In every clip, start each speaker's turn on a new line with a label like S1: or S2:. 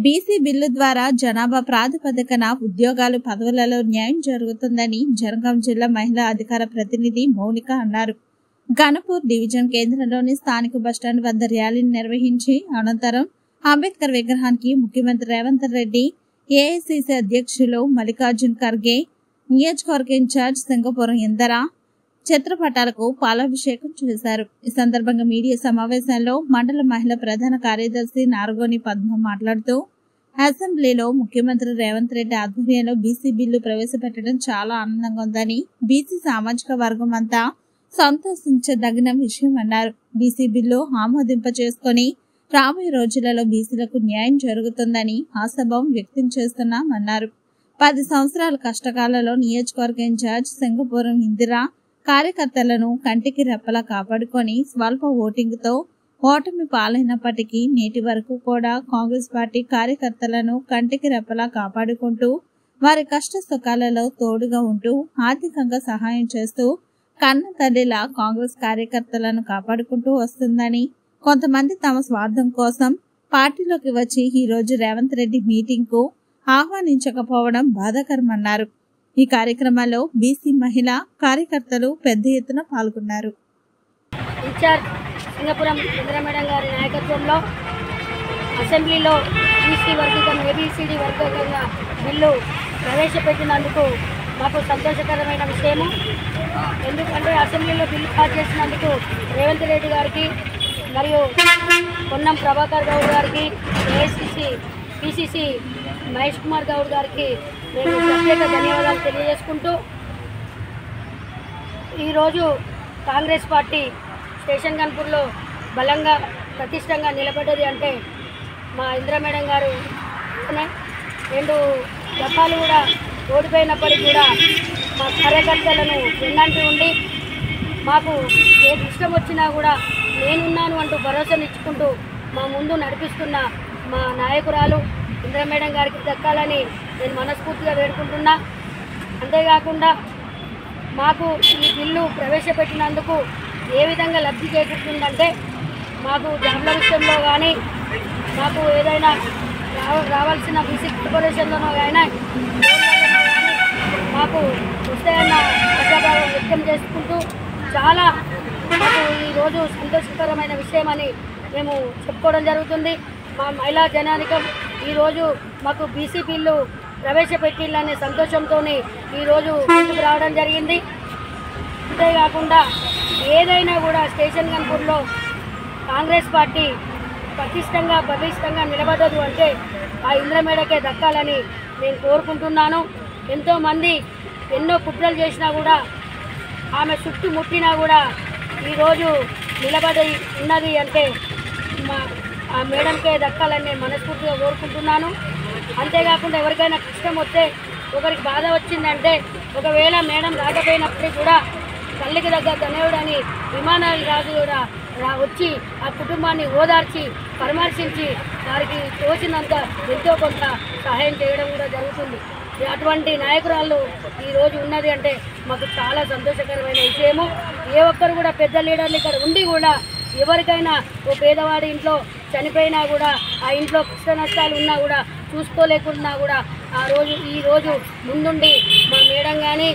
S1: BC bill ద్వారా జనాభా ప్రాతిపదికన ఉద్యోగాలు పదవులలో న్యాయం జరుగుతుందని జనగాం జిల్లా మహిళా అధికార ప్రతినిధి మౌనిక అన్నారు. గణపూర్ డివిజన్ కేంద్రంలోని స్థానిక బస్టాండ్ వద్ద ర్యాలీని నిర్వహించి అనంతరం అంబేద్కర్ విగ్రహానికి ముఖ్యమంత్రి రేవంత్ రెడ్డి, ఏఐసీసీ అధ్యక్షులు మల్లికార్జున్ ఖర్గే, నియోజకవర్గ ఇన్ఛార్జ్ సింగపురం ఇందర చిత్రపటాలకు పాలాభిషేకం చేశారు. ఈ సందర్భంగా మీడియా సమావేశంలో మండల మహిళా ప్రధాన కార్యదర్శి నారగోని పద్మ మాట్లాడుతూ అసెంబ్లీలో ముఖ్యమంత్రి రేవంత్ రెడ్డి ఆధ్వర్యంలో బీసీ బిల్లు ప్రవేశపెట్టడం చాలా ఆనందంగా ఉందని, బీసీ సామాజిక వర్గం అంతా సంతోషించదగిన విషయం అన్నారు. బీసీ బిల్లు ఆమోదింప చేసుకుని రాబోయే రోజులలో బీసీలకు న్యాయం జరుగుతుందని ఆశాభావం వ్యక్తం చేస్తున్నామన్నారు. 10 సంవత్సరాల కష్టకాలంలో నియోజకవర్గ ఇన్ఛార్జ్ సింగపురం ఇందిరా కార్యకర్తలను కంటికి రెప్పలా కాపాడుకొని స్వల్ప ఓటింగ్తో ఓటమి పాలైనప్పటికీ నేటి వరకు కూడా కాంగ్రెస్ పార్టీ కార్యకర్తలను కంటికి రెప్పలా కాపాడుకుంటూ వారి కష్ట సుఖాలలో తోడుగా ఉంటూ ఆర్థికంగా సహాయం చేస్తూ కన్న తల్లిలా కాంగ్రెస్ కార్యకర్తలను కాపాడుకుంటూ వస్తుందని, కొంతమంది తమ స్వార్థం కోసం పార్టీలోకి వచ్చి ఈ రోజు రేవంత్ రెడ్డి మీటింగ్ కు ఆహ్వానించకపోవడం బాధాకరమన్నారు. ఈ కార్యక్రమంలో బీసీ మహిళా కార్యకర్తలు పెద్ద ఎత్తున పాల్గొన్నారు.
S2: ఇన్ఛార్జ్ సింగపురం ఇందిరా మేడం గారి నాయకత్వంలో అసెంబ్లీలో బీసీ వర్గీకరణ ఏబీసీడీ వర్గీకరణ బిల్లు ప్రవేశపెట్టినందుకు మాకు సంతోషకరమైన విషయము. ఎందుకంటే అసెంబ్లీలో బిల్లు పాస్ చేసినందుకు రేవంత్ రెడ్డి గారికి మరియు పొన్నం ప్రభాకర్ గౌడ్ గారికి, ఏఐసీసీ పిసిసి మహేష్ కుమార్ గౌడ్ గారికి నేను ప్రత్యేక ధన్యవాదాలు తెలియజేసుకుంటూ, ఈరోజు కాంగ్రెస్ పార్టీ స్టేషన్ గన్పూర్లో బలంగా ప్రతిష్టంగా నిలబడ్డది అంటే మా ఇందిరా మేడం గారు 2 దఫాలు కూడా ఓడిపోయినప్పటికీ కూడా మా కార్యకర్తలను వెన్నంటి ఉండి మాకు ఏ ఇష్టం వచ్చినా కూడా నేనున్నాను అంటూ భరోసానిచ్చుకుంటూ మా ముందు నడిపిస్తున్న మా నాయకురాలు ఇందిరా మేడం గారికి దక్కాలని నేను మనస్ఫూర్తిగా వేడుకుంటున్నా. అంతేకాకుండా మాకు ఈ బిల్లు ప్రవేశపెట్టినందుకు ఏ విధంగా లబ్ధి చేకూరుతుందంటే, మాకు జాబ్ల విషయంలో కానీ, మాకు ఏదైనా రావాల్సిన బీసీ కార్పొరేషన్లోనో కానీ మాకు వస్తాయన్న ప్రజాభావం వ్యక్తం చేసుకుంటూ చాలా మాకు ఈరోజు సంతోషకరమైన విషయమని మేము చెప్పుకోవడం జరుగుతుంది. మా మహిళా జనానికం ఈరోజు మాకు బీసీ బిల్లు ప్రవేశపెట్టిల్లనే సంతోషంతో ఈరోజు ముందుకు రావడం జరిగింది. అంతేకాకుండా ఏదైనా కూడా స్టేషన్ గన్పూర్లో కాంగ్రెస్ పార్టీ పటిష్టంగా బలిష్టంగా నిలబడదు అంటే ఆ ఇందిరా మేడకే దక్కాలని నేను కోరుకుంటున్నాను. ఎంతోమంది ఎన్నో కుట్రలు చేసినా కూడా, ఆమె చుట్టూ ముట్టినా కూడా ఈరోజు నిలబడి ఉన్నది అంటే ఆ మేడంకే దక్కాలని నేను మనస్ఫూర్తిగా కోరుకుంటున్నాను. అంతేకాకుండా ఎవరికైనా కష్టం వస్తే, ఒకరికి బాధ వచ్చిందంటే, ఒకవేళ మేడం రాకపోయినప్పటికీ కూడా తల్లికి దగ్గర తనయుడని విమానాలు రాజు కూడా వచ్చి ఆ కుటుంబాన్ని ఓదార్చి పరామర్శించి వారికి తోచినంత ఎంతో కొంత సహాయం చేయడం కూడా జరుగుతుంది. అటువంటి నాయకురాళ్ళు ఈరోజు ఉన్నది అంటే మాకు చాలా సంతోషకరమైన విషయము. ఏ ఒక్కరు కూడా పెద్ద లీడర్లు ఇక్కడ ఉండి కూడా ఎవరికైనా ఓ పేదవాడి ఇంట్లో చనిపోయినా కూడా, ఆ ఇంట్లో కష్ట నష్టాలు ఉన్నా కూడా చూసుకోలేకున్నా కూడా ఈరోజు ముందుండి మా మేడం కానీ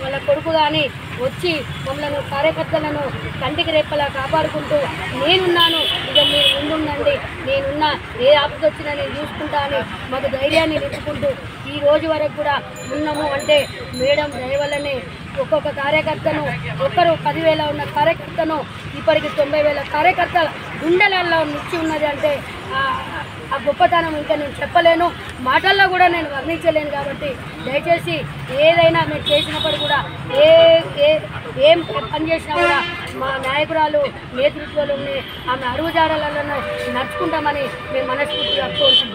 S2: వాళ్ళ కొడుకు కానీ వచ్చి మమ్మల్ని కార్యకర్తలను కంటికి రెప్పలా కాపాడుకుంటూ నేనున్నాను, ఇక మీరు ముందుండండి, నేనున్నా, ఏ ఆపద వచ్చినా నేను చూసుకుంటా అని మాకు ధైర్యాన్ని నింపుకుంటూ ఈ రోజు వరకు కూడా ఉన్నాము అంటే మేడం దయ వల్లనే. ఒక్కొక్క కార్యకర్తను, ఒక్కరు 10,000 ఉన్న కార్యకర్తను ఇప్పటికి 90,000 కార్యకర్తల గుండెలలో నిలిచి ఉన్నది అంటే ఆ గొప్పతనం ఇంకా నేను చెప్పలేను, మాటల్లో కూడా నేను వర్ణించలేను. కాబట్టి దయచేసి ఏదైనా మీరు చేసినప్పుడు కూడా ఏం పని చేసినా కూడా మా నాయకురాలు నేతృత్వంలోనే ఆమె అడుగుజాడలను నడుచుకుంటామని మేము మనస్ఫూర్తిగా కోరుకుంటున్నాం.